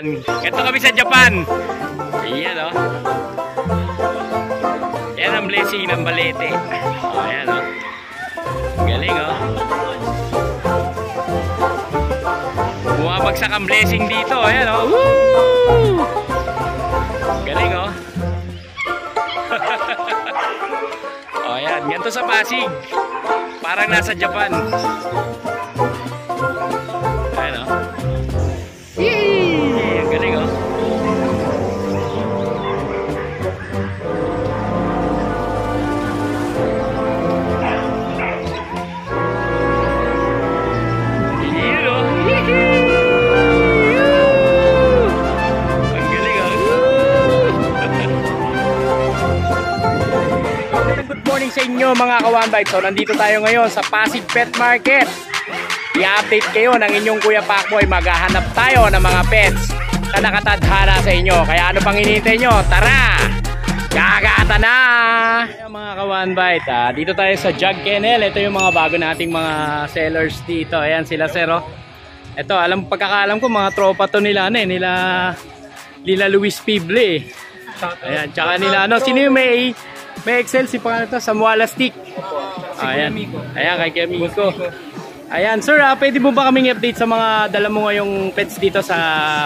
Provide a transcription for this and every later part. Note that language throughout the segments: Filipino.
Japan. Ito kami sa Japan. Ayan o. Yan ang blessing ng Balete. Ayan o. Galing o. Bumabagsak ang blessing dito. Ayan o. Woo! Galing o. O yan. Ganito sa Pasig. Parang nasa Japan. Ayan o. Yee! Ang galing o. Sa inyo mga ka-One Bite. So nandito tayo ngayon sa Pasig Pet Market. I-update kayo ng inyong Kuya Pacboy. Maghahanap tayo ng mga pets na nakatadhana sa inyo. Kaya ano pang hinihintay nyo? Tara! Gagata na! Mga ka-One Bite, dito tayo sa Jug Kennel. Ito yung mga bago nating mga sellers dito. Ayan sila sir. Ito, pagkakaalam ko mga tropa to nila nila Luis Pible. Ayan, tsaka nila sino yung may Excel si pangalan to, Samuala Stick. Ayan. Ayan kay Kamiko. Ayan, sir, pwede mo ba kaming update sa mga dala mo ngayong pets dito sa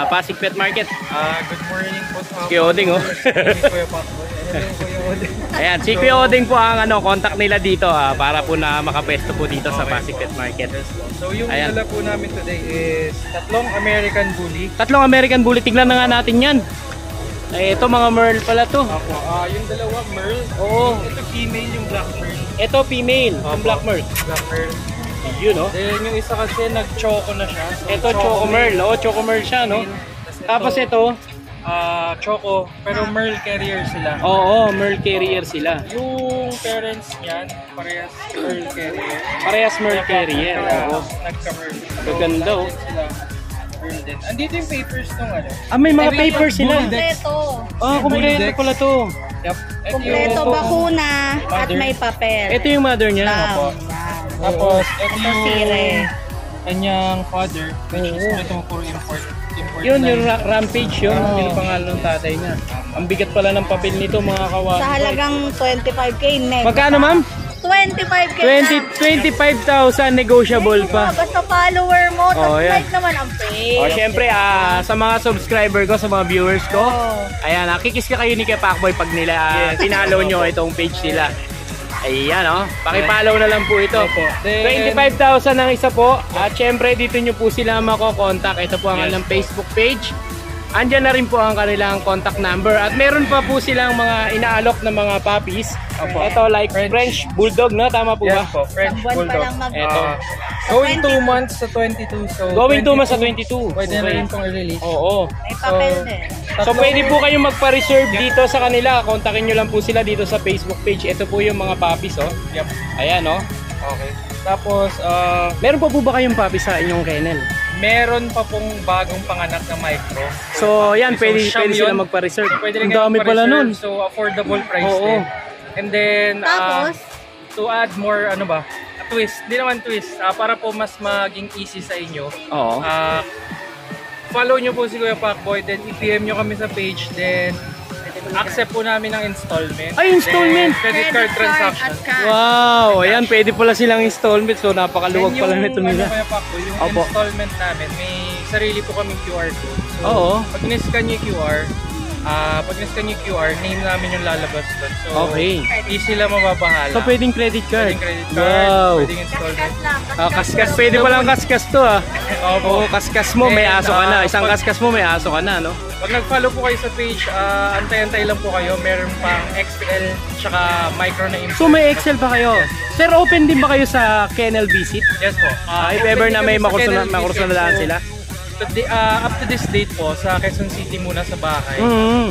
Pasig Pet Market? Good morning po sa Kuya Oding, Ayan, si Kuya Oding po ang contact nila dito para po na makapesto po dito sa Pasig Pet Market. So yung dala po namin today is tatlong American Bully. Tatlong American Bully, tignan na nga natin yan. Ay, ito mga Merle pala to. Yung dalawa Merle. Oo. Ito female, yung Black Merle. Ito female, yung Black Merle. Black Merle. Yun, no? Then yung isa kasi nag-choco na siya. So, ito Choco Merle, Choco Merle siya, no? Tapos ito, Choco, pero Merle carrier sila. Oo, Merle carrier sila. Yung parents niyan, parehas Merle carrier. Parehas Merle carrier. Oo. Nagka-Merle. Gaganda, oh. Din. Andito yung papers nung may mga papers sila. Kompleto. Kompleto pala to. Yep. Kompleto, bakuna at may papel. Ito yung mother niya. Tapos, ito yung sire. kanyang father, which is ito puro import. Yun, yung Rampage yun. Yung pangalan ng tatay niya. Ang bigat pala ng papel nito mga kawan. Sa halagang 25K net. Magkano ma'am? 25K 25,000 negotiable pa. Basta follower mo, tapos yan. like naman ang page. Syempre, sa mga subscriber ko, sa mga viewers ko, ayan, nakikis ka kayo ni Kuya Pacboy pag nila tinalo nyo itong page nila. Ayan, pakipollow na lang po ito. 25,000 ang isa po. At syempre, dito nyo po sila mako-contact. Ito po ang kanilang Facebook page. Andyan na rin po ang kanilang contact number. At meron pa po silang mga inaalok na mga puppies. Ito like French Bulldog, no? Tama po ba? Yes po, French Bulldog. Ito. Going 2 months sa 22. So Going 2 months sa 22. Pwede na rin itong i-release. Oo. May papel din. So pwede po kayong magpa-reserve dito sa kanila. Kontakin nyo lang po sila dito sa Facebook page. Ito po yung mga puppies, Yep. Ayan, Okay. Tapos, meron pa po ba kayong puppies sa inyong kennel? meron pa pong bagong panganak na micro. So, yan, pwede sila magpa-reserve. Ang dami pala nun. So, affordable price din. And then, Tapos, to add more, twist. Hindi naman twist. Para po mas maging easy sa inyo. Oo. Follow nyo po si Kuya Pacboy. Then, i-PM nyo kami sa page. Then, accept po namin ng installment. Ay, installment! Then, credit card transaction. Wow! Ayan, pwede pala silang installment. So, napakaluwag pala nito nila. Kuya Pacboy, yung installment namin, may sarili po kaming QR code. So, pag in-scan nyo yung QR, name namin yung lalabas doon. So, easy lang mababahala. So, pwedeng credit card? Pwedeng credit card, wow! pwedeng installment. Kaskas, pwede palang kaskas to Oo, kaskas mo, may aso ka na. Isang kaskas mo, may aso ka na, no? Pag nag-follow po kayo sa page, antay-antay lang po kayo. Meron pang XL tsaka micro na info. So may Excel pa kayo? Yes. Sir, open din ba kayo sa kennel visit? Yes po. If ever na may makursunalaan sila? Up to this date po, sa Quezon City muna sa bahay.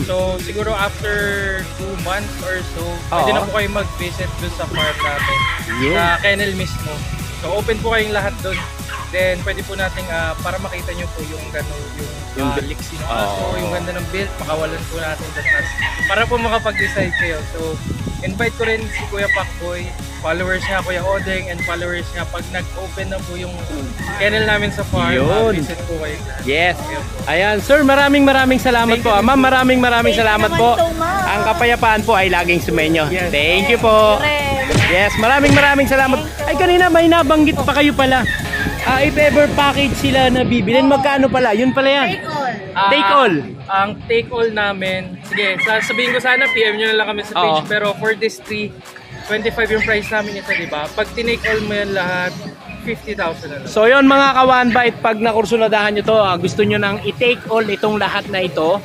So siguro after 2 months or so, pwede na po kayo mag-visit doon sa farm natin. Sa kennel mismo. So open po kayong lahat doon. Then pwede po nating para makita nyo po yung yung liksi ng aso, yung ganda ng build, pakawalan po natin dyan para po makapag-decide kayo. So invite ko rin si Kuya Pacboy, followers niya Kuya Odeng, and followers niya pag nag-open na po yung kennel namin sa farm, visit po kayo. Yes. Ayan, sir, maraming salamat po. Ma'am, maraming salamat po. Ang kapayapaan po ay laging sumenyo. Yes. Thank you po. Yes, maraming salamat. Ay, kanina may nabanggit pa kayo pala. If ever package sila na bibilin, magkano pala? Yun pala yan. Take all. Take all. Ang take all namin, sige, sabihin ko sana PM nyo na lang kami sa page, pero for this 3, 25 yung price namin isa, diba? Pag tinake all mo yan lahat, 50,000 na lang. So yun mga ka-One Bite, pag nakursunadahan nyo to, gusto nyo nang i-take all itong lahat na ito,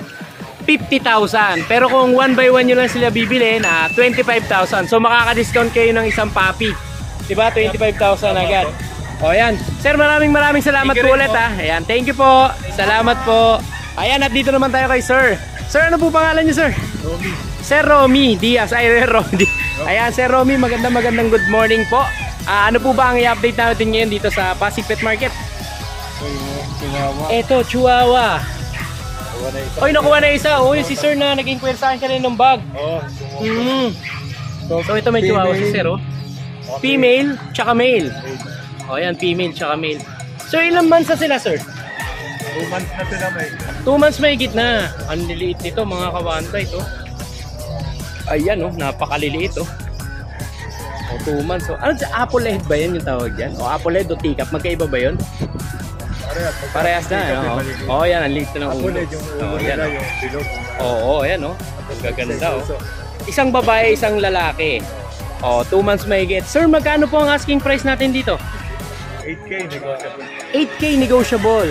50,000. Pero kung 1 by 1 nyo lang sila bibilin, 25,000. So makaka-discount kayo ng isang puppy. Diba? 25,000 agad. O yan. Sir, maraming salamat po ulit ha. Ayan, thank you po. Salamat po. Ayan, at dito naman tayo kay sir. Sir, ano po pangalan niyo, sir? Romy. Sir Romy Diaz. Ay, Romy. Ayan, Sir Romy, magandang good morning po. Ano po ba ang i-update natin ngayon dito sa Pasig Pet Market? Eto, Chihuahua. Oy, nakuha na isa. Oy, si sir na nag-inquire sa akin kanina ng bag. So ito may Chihuahua si sir, oh. Female, tsaka male. O yan, female, tsaka male. So ilang months na sila, sir? 2 months na sila may. 2 months may gitna. Ang liliit nito, mga ka-One Bite, oh. Ayan, oh, napakaliliit, oh. O, 2 months, oh. Ano sa apple head ba yan yung tawag dyan? O apple head o teacup, magkaiba ba yun? Parehas na, ano? Oh, yan, ang liit na ng ulo. Oh, yan, yung bilog. Oo, ayan, oh. Ang gaganda, oh. Isang babae, isang lalaki. Oh, 2 months may get. Sir, magkano po ang asking price natin dito? 8K negotiable. 8K negotiable.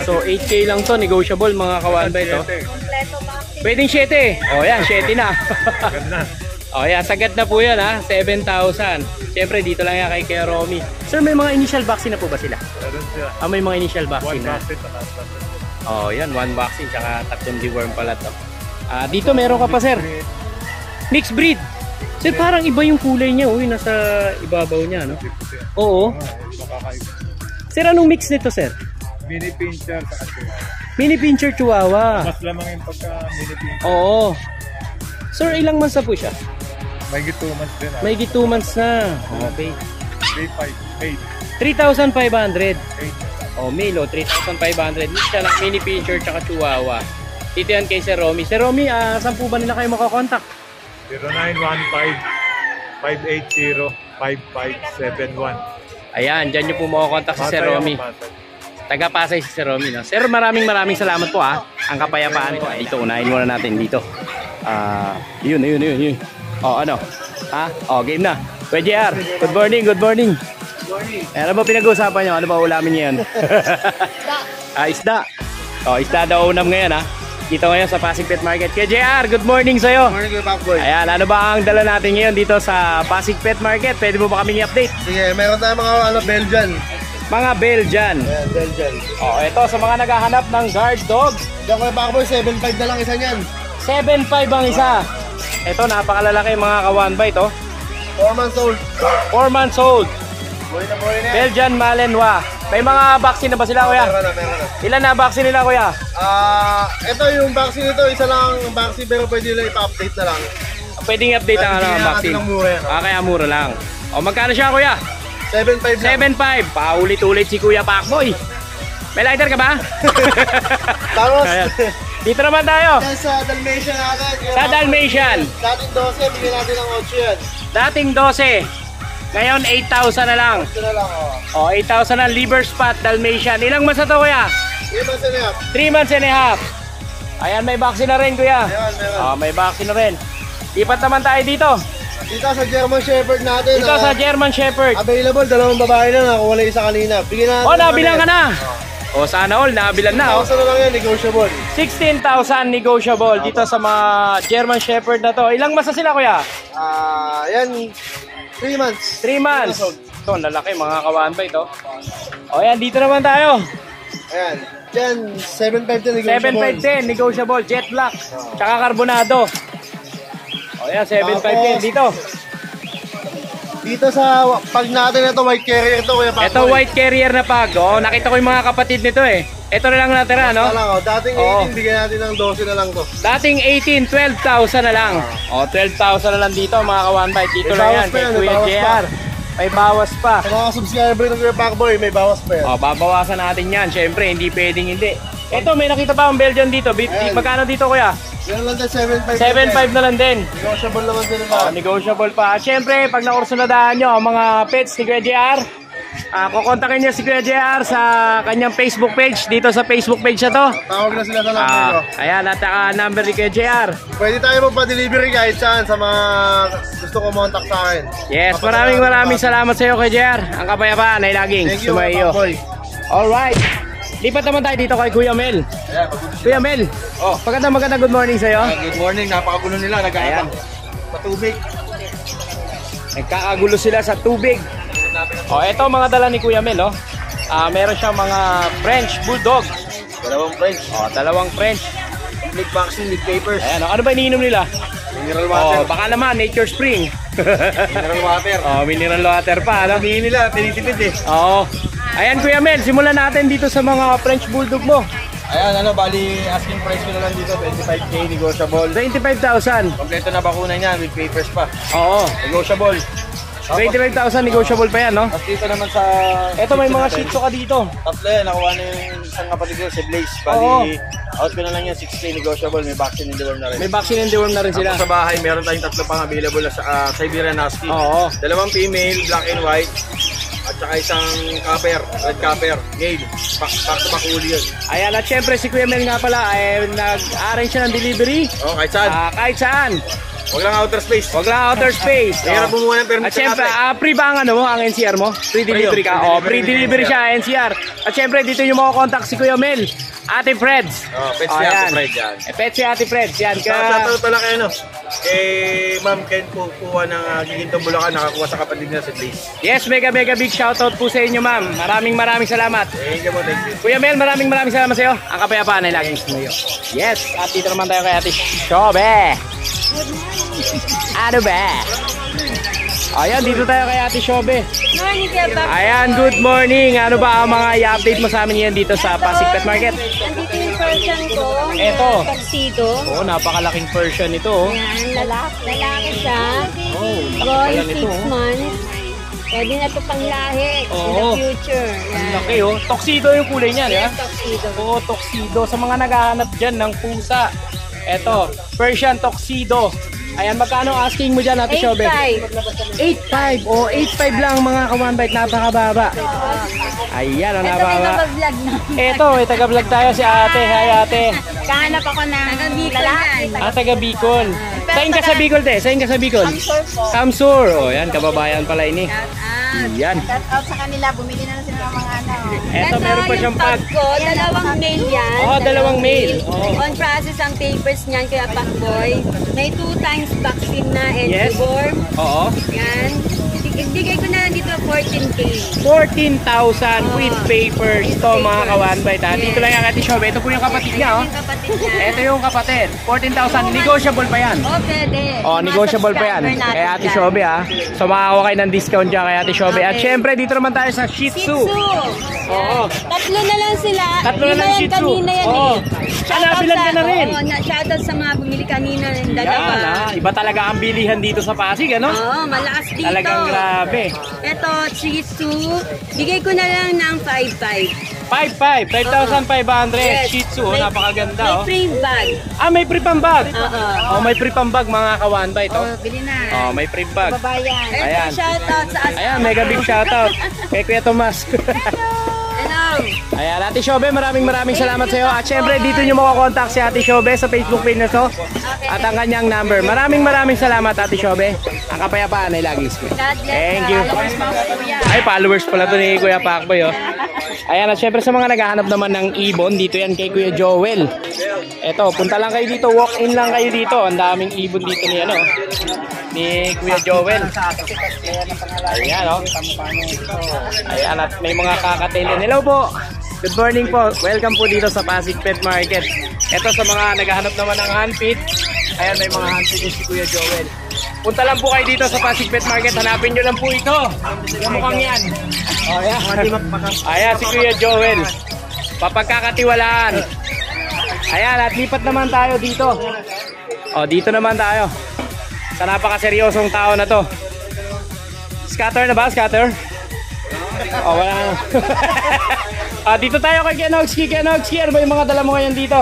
So 8K lang to negotiable mga ka-One Bite, oh. Kompleto boxing. Pwedeng 7. Oh yan, 7 na. Ganda. Oh yan, sagad na po yan ha. 7,000. Siyempre dito lang yan kay Kuya Romy. Sir, may mga initial vaccine na po ba sila? Meron sila. May mga initial vaccine 1 na. vaccine na. Oh yan, 1 vaccine tsaka 3 deworm pala to. Dito meron ka pa, sir. Mixed breed. Sir, parang iba yung kulay niya. Uy, nasa ibabaw niya, no? Oo. Sir, anong mix nito, sir? Mini pincher sa Mini pincher Chihuahua. mas lamang yung pagka mini pincher. Oo. Sir, ilang months na po siya? May 2 months din. May 2 months na. Okay. 3,500. 3,500. Oh, male, oh, 3,500. Mix siya ng mini pincher tsaka Chihuahua. Dito yan kay Sir Romy. Sir Romy, saan po ba nila kayo makakontakt? 0915-580-5571. Ayan, dyan nyo po makakontakt si Sir Romy. Taga-Pasay si Sir Romy, no? Sir, maraming salamat po, ha. Ang kapayapaan po. Dito, unahin muna natin dito. Yun. Oh, ano? Game na. Kuya JR, good morning. Ano ba pinag-uusapan nyo? Ano ba ulamin nyo yan? Isda. Oh, isda daw unam ngayon, ha. Dito ngayon sa Pasig Pet Market. Kuya JR, good morning sa'yo. Good morning, Kuya Pacboy. Ayan, ano ba ang dala natin ngayon dito sa Pasig Pet Market? Pwede mo ba kaming i-update? Sige, meron tayong mga Belgian. Mga Belgian. Ayan, Belgian. Oh, ito sa mga naghahanap ng guard dogs. Diyan, Kuya Pacboy, 7.5 na lang isa niyan. 7.5 ang isa. Ito, napakalalaki mga ka-One Bite, oh. 4 months old. 4 months old. Buhay na buhay na yan. Belgian Malinois. May mga vaccine na ba sila, kuya? Meron na. Ilan na vaccine nila, kuya? Ito yung vaccine nito, isa lang ang vaccine pero pwede nila ipa-update na lang. Pwedeng update ang Bigyan natin vaccine. ng mura yan, oh. Kaya mura lang. O, magkano siya, kuya? 7.5 lang. 7.5. Paulit-ulit si Kuya Pacboy. May lighter ka ba? Tapos, Ayan. Dito naman tayo. yan sa Dalmatian natin. Sa Dalmatian. Dating 12, bigyan natin ng 8 yan. Dating 12. Ngayon, 8,000 na lang. Ito na lang, oh. O, 8,000 na liver spot Dalmatian. Ilang months na to, kuya? 3 months and a half. 3 months and a half. Ayan, may vaccine na rin, kuya. Meron. May vaccine na rin. Lipat naman tayo dito. Dito sa German Shepherd natin. Dito sa German Shepherd. Available, 2 babae lang. Nakuha na isa kanina. Bigyan natin. O, nabilang ka na. O, sana all, nabilang na. O. 1,000 na lang yan, negotiable. 16,000 negotiable dito sa mga German Shepherd na to. Ilang months na sila, kuya? Yan, 3 months. 3 months. Ito, ang lalaki, mga ka-One Bite, oh. O, yan, dito naman tayo. Ayan. Yan, 7.5 din negotiable. 7.5 negotiable, jet black. Tsaka carbonado. O, yan, 7.5 din dito. Dito sa pag natin ito, white carrier ito, Kuya Pakboy. Ito white carrier na pag. Oh, nakita ko yung mga kapatid nito eh. Ito na lang natira, no? Lang, dating 18, Oo. bigyan natin ng 12 na lang to. Dating 18, 12,000 na lang. Oh, 12,000 na lang dito mga ka-one bite. Dito May lang bawas yan pa kay yan, may Kuya bawas JR. May bawas pa. Sa mga subscriber ng Kuya Pakboy, may bawas pa yan. Oh, babawasan natin yan. Siyempre, hindi pwedeng hindi. Ito, may nakita pa akong Belgian dito. Ayan. Magkano dito, kuya? Yan lang din, 7.5. 7.5 na lang din. Negotiable naman din Oh, nila. negotiable pa. At syempre, pag nakursunadahan nyo ang mga pets ni Kuya JR, kukontakin niyo si Kuya JR sa kanyang Facebook page. Dito sa Facebook page na to. Tawag na sila sa number ko. Ayan, at number ni Kuya JR. Pwede tayo magpa-delivery kahit saan sa mga gusto kumontak sa akin. Yes, maraming salamat sa iyo Kuya JR. Ang kapayapaan ay laging Thank you, sumayo. Pakboy. Alright. Lipat naman tayo dito kay Kuya Mel. Kuya Mel, maganda good morning sa iyo. Good morning, napakagulo nila. Ayan. Patubig. Nagkakagulo sila sa tubig. Ito mga dala ni Kuya Mel, oh. Meron siyang mga French Bulldog. Dalawang French. Dalawang French. Complete vaccine with papers. Ayan, ano ba iniinom nila? Mineral water. Baka naman, Nature Spring. Mineral water. Mineral water pa, ano? Sabihin nila, tinitipid eh. Oo. Ayan Kuya Mel, simulan natin dito sa mga French Bulldog mo. Ayan, bali asking price ko na lang dito, 25k negotiable. 25,000. Kompleto na bakuna niyan with papers pa. Oo. Negotiable. 25,000 negotiable pa yan, no? Tapos dito naman sa... Ito may mga Shih Tzu ka dito. Tatlo yan, nakuha na yung isang kapatid ko, si Blaze. Bali, out ko na lang yan, 6k negotiable, may vaccine in the world na rin. May vaccine and deworm na rin sila. Tapos sa bahay, meron tayong tatlo pang available na sa Siberian Husky. Oo. Dalawang female, black and white. At saka isang copper, red copper, male. Back to back uli yun. Ayan, at syempre si Kuya Mel nga pala ay nag-arrange siya ng delivery. Oh, kahit saan. Kahit saan. Huwag lang outer space. Huwag lang outer space. Mahirap bumuha ng permit At sa syempre, natin. free ba ang ang NCR mo? Free delivery ka? Free Free delivery delivery siya, NCR. At syempre, dito yung mga contact si Kuya Mel. Ate Freds. Pets si Ate Fred yan. Pets si Ate Freds. Yan. Shoutout pala kayo, no? Ma'am Ken po kuha ng Gigintong Bulacan, nakakuha sa kapatid niya si Blaze. Yes, mega big shoutout po sa inyo, ma'am. Maraming salamat. Thank you po, thank you. Kuya Mel, maraming salamat sa iyo. Ang kapayapaan ay laging sumayo. Yes, at dito naman tayo kay Ate Shobe. Ano ba? Ayan, dito tayo kay Ate Shobe. Morning, Kuya Pakboy. Ayan, good morning. Ano ba ang mga i-update mo sa amin yan dito sa Pasig Pet Market? Nandito yung version ko. Eto. Tuxedo. Napakalaking version nito. Oh. Yan, lalaki siya. Laki Boy, pala 6 nito. Oh. months. Pwede na ito pang lahi in the Oo. future. Ang Yan. laki oh. Tuxedo yung kulay niya, di ba? Yes, tuxedo. Oo, tuxedo. Sa mga naghahanap dyan ng pusa. Eto, Persian tuxedo. Ayan, magkano asking mo dyan, Ate Shobe? 8.5. 8.5. 8.5 lang mga ka-one bite. Napakababa. Ayan, ang Ito may napakababa. vlog na. Eto, may taga-vlog tayo si Ate. Hi, Ate. Kahanap ako ng lalaki. Taga Bicol. Saan ka sa Bicol, te? Saan ka sa Bicol? Kamsur po. Kamsur. O, yan, kababayan pala ini. Yan. Shout out sa kanila. Bumili na sila ng mga ano. Eto, meron pa siyang pag. Ko, dalawang mail yan. Oo, dalawang mail. Oo. On process ang papers niyan kaya Pakboy. May 2 times vaccine na and Yes. deworm. Oo. Yan. Ibigay ko na lang dito 14K. 14,000 with papers. Ito mga ka-one bite. Dito lang yung Ate Shobe. Ito po yung kapatid niya. Oh. Yung kapatid niya. Ito yung kapatid. 14,000. Negotiable pa yan. Oh, pwede. Negotiable pa yan. Subscriber natin Kaya Ate yan. Shobe So makakawa kayo ng discount dyan kay Ate Shobe. At Okay. syempre dito naman tayo sa Shih Shih Tzu. Tzu. Oo. Tatlo na lang sila. Tatlo na lang Lima Shih yan Tzu. kanina yan Oo. eh. Nabilan ka na rin. Shoutout sa mga bumili kanina ng Yan, dalawa. iba talaga ang bilihan dito sa Pasig, ano? Oo, malakas dito. Talagang grabe. Ito, Shih Tzu. Bigay ko na lang ng 5.5. 5,500. 5,500. Yes. Shih Tzu, May- napakaganda. May Oh. free bag. May free pambag. Oo. May free pambag mga ka-one bite. Oh. Bili na. May free bag. Babayan. Ito, Ayan. shoutout sa asawa. Ayan, mega big shoutout kay Kuya Tomas. Hello. Ayan, Ate Shobe, maraming salamat sa iyo. At syempre, dito nyo makakontakt si Ate Shobe sa Facebook page na to. At ang kanyang number. Maraming salamat, Ate Shobe. Ang kapayapaan ay laging smooth. God bless. Thank you. Followers mga kuya. Ay, followers pala to ni Kuya Pakboy, oh. Ayan, at syempre sa mga naghahanap naman ng ibon, dito yan kay Kuya Joel. Eto, punta lang kayo dito, walk-in lang kayo dito. Ang daming ibon dito ni, ni Kuya Joel. Ayan, oh. Ayan, at may mga kakatele. Hello po. Good morning po. Welcome po dito sa Pasig Pet Market. Ito sa mga naghahanap naman ng handpit. Ayan, may mga handpit din si Kuya Joel. punta lang po kayo dito sa Pasig Pet Market. Hanapin nyo lang po ito. Yung mukhang yan. Oh, ayan. Ayan, si Kuya Joel. Papagkakatiwalaan. Ayan, at lipat naman tayo dito. Oh, dito naman tayo. Sa napakaseryosong tao na to. Scatter na ba? Scatter? Oh, wala na. Dito tayo kay Kenogski. Kenogski, ano ba yung mga dala mo ngayon dito?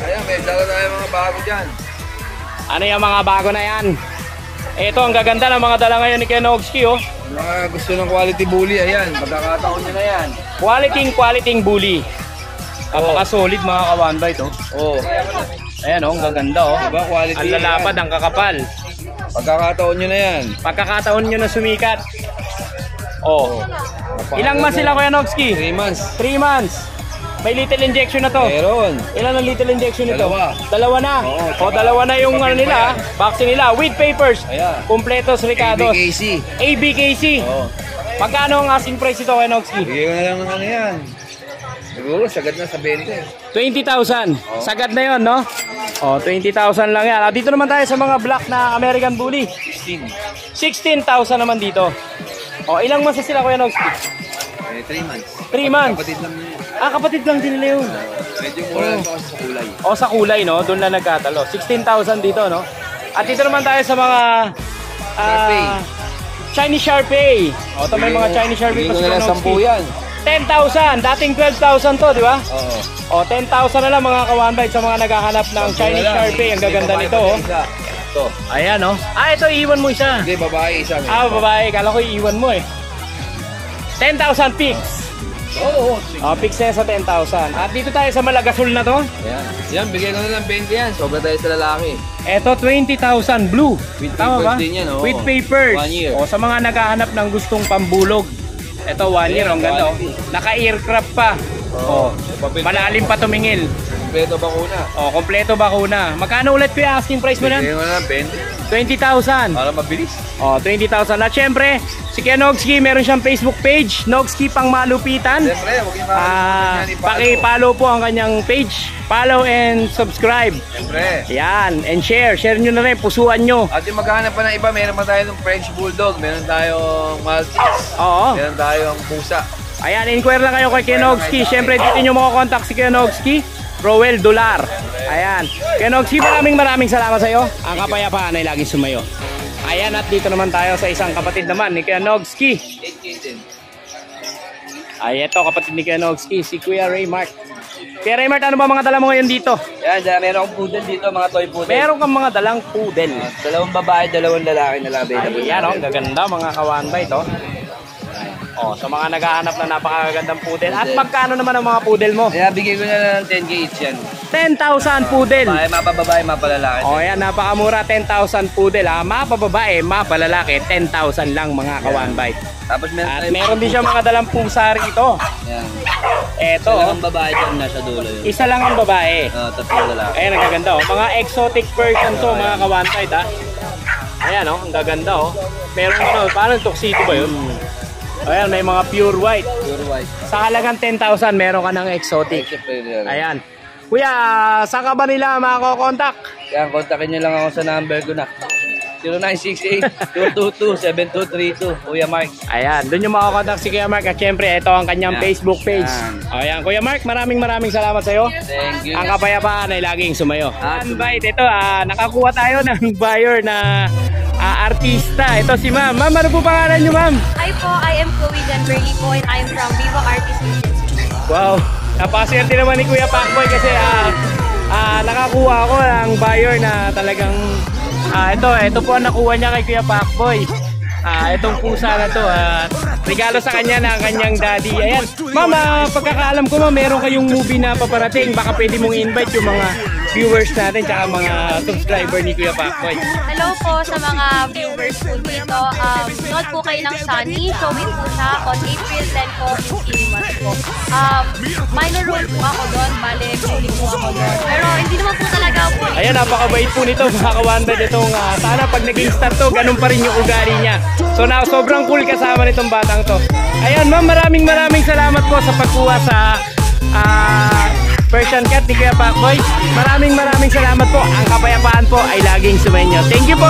Ayan, may dala tayo mga bago dyan. Ano yung mga bago na yan? Ito, ang gaganda ng mga dala ngayon ni Kenogski, oh. Mga gusto ng quality bully, ayan. Pagkakataon nyo na yan. Quality bully. Napaka-solid mga ka-1bite, oh. Oo. Ayan, oh, ang gaganda, oh. Diba, quality Ang lalapad, ang kakapal. Pagkakataon nyo na yan. Pagkakataon nyo na sumikat. Oh. Ilang months sila, Kuya Nogski? 3 months. 3 months. May little injection na to. Meron. Ilan ang little injection nito? Dalawa. Dalawa na. Oo, Dalawa na yung ano nila, vaccine nila with papers. Ayan. Kompletos, Ricardos. ABKC. ABKC. Oo. Magkano ang asking price ito, Kuya Nogski? Bigay ko na lang ng ano yan. Siguro, sagad na sa 20. 20,000. Sagad na yon, no? 20,000 lang yan. Dito naman tayo sa mga black na American Bully. 16,000 naman dito. Ilang months na sila, Kuya Nogski? 3 months. 3 months. Kapatid lang nyo. Kapatid lang din nila yun. Medyo mura lang ito kasi sa kulay. Sa kulay, no? Doon lang nagkatalo. 16,000 dito, no? At dito naman tayo sa mga Sharpei. Chinese Sharpei. Ito may mga Chinese Sharpei pa Bigay ko si na lang Nogski. 10 yan. 10,000. Dating 12,000 to, di ba? Oo. 10,000 na lang mga ka-1bite sa mga naghahanap ng Chinese Sharpei. Ang gaganda nito, oh. Ito. Ayan, oh. Ito, iiwan mo isa. Hindi, babae isa. Babae. Kala ko iiwan mo, eh. 10,000 pics. Oo. Pics na yan sa 10,000. At dito tayo sa Malagasul na to. Ayan. Yan, bigay ko na lang 20 yan. Sobra tayo sa lalaki. Ito, 20,000 blue. With Tama papers ba? din yan, oo. With papers. 1 year. Sa mga naghahanap ng gustong pambulog. Ito, 1 year. Ang ganda, oh. Naka-aircraft pa. Malalim pa tumingil. Kompleto bakuna. Kompleto bakuna. Magkano ulit ko yung asking price mo na? Bigay ko na lang 20. 20,000. Para mabilis. 20,000. At syempre, si Kuya Nogski, meron siyang Facebook page, Nogski Pang Malupitan. Siyempre, huwag yung makalimutan Paki-follow po ang kanyang page. Follow and subscribe. Siyempre. Yan. And share. Share nyo na rin. Pusuan nyo. At yung maghahanap pa ng iba, meron pa tayo ng French Bulldog, meron tayong Maltese, Oo. meron tayong Pusa. Ayan, inquire lang kayo kay Kuya Nogski. Syempre, dito nyo makakontakt si Kuya Nogski. Roel Dolar. Ayan. Kuya Nogski, maraming salamat sa iyo. Ang kapayapaan ay laging sumayo. Ayan, at dito naman tayo sa isang kapatid naman ni Kuya Nogski. Ito kapatid ni Kuya Nogski, si Kuya Raymart. Kuya Raymart, ano ba mga dala mo ngayon dito? Yan, meron akong poodle dito, mga toy poodle. Meron kang mga dalang poodle. Dalawang babae, dalawang lalaki na available. Ayan, ang gaganda mga ka-1bite, oh. Sa mga naghahanap na napakagandang poodle. At magkano naman ang mga poodle mo? Kaya bigay ko na lang 10k each yan. 10,000 poodle. Mapababae, mapalalaki. Ayan, napakamura, 10,000 poodle, ha. Mapababae, mapalalaki, 10,000 lang mga ka-1bite. Tapos At meron din siya mga dalang pusa rito. Yan. Eto, Dalawang babae dyan, nasa dulo yun. isa lang ang babae. Tatlong lalaki. Ayan, ang gaganda, oh. Mga exotic person to, mga ka-1bite, ha. Ayan, oh, ang gaganda, oh. Meron, parang tuxedo ba yun? Ayan, may mga pure white. Pure white. Sa halagang 10,000, meron ka ng exotic. Ayan. Kuya, saan ka ba nila makakokontak? Yan, kontakin nyo lang ako sa number ko na. 0968-222-7232. Kuya Mark. Ayan, doon yung makakontakt si Kuya Mark. At syempre, ito ang kanyang Facebook page. Ayan, Kuya Mark, maraming salamat sa iyo. Thank you. Ang kapayapaan ay laging sumayo. Invite, ito, nakakuha tayo ng buyer na artista. Ito si Ma'am. Ma'am, ano po pangalan niyo, Ma'am? Hi po, I am Chloe Denberly po and I am from Viva Artist Agency. Wow, napaswerte naman ni Kuya Pacboy kasi nakakuha ako ng buyer na talagang ito po ang nakuha niya kay Kuya Pacboy. Itong pusa na to, regalo sa kanya ng kanyang daddy. Ayan, Ma'am, pagkakaalam ko, Ma'am, meron kayong movie na paparating. Baka pwede mong invite yung mga viewers natin tsaka mga subscriber ni Kuya Pacboy. Hello po sa mga viewers po dito. Nood po kayo ng Sunny. Showing po siya on April 10 po in cinemas po. Minor role po ako doon. Bale, huli po ako doon. Pero hindi naman po talaga po. Ayan, napakabait po nito mga ka-1bite. Itong sana pag naging star to, ganun pa rin yung ugali niya. So sobrang cool kasama nitong batang to. Ayan, Ma'am, maraming salamat po sa pagkuha sa Persian Cat ni Kuya Pacboy. Maraming salamat po. Ang kapayapaan po ay laging sumainyo. Thank you po!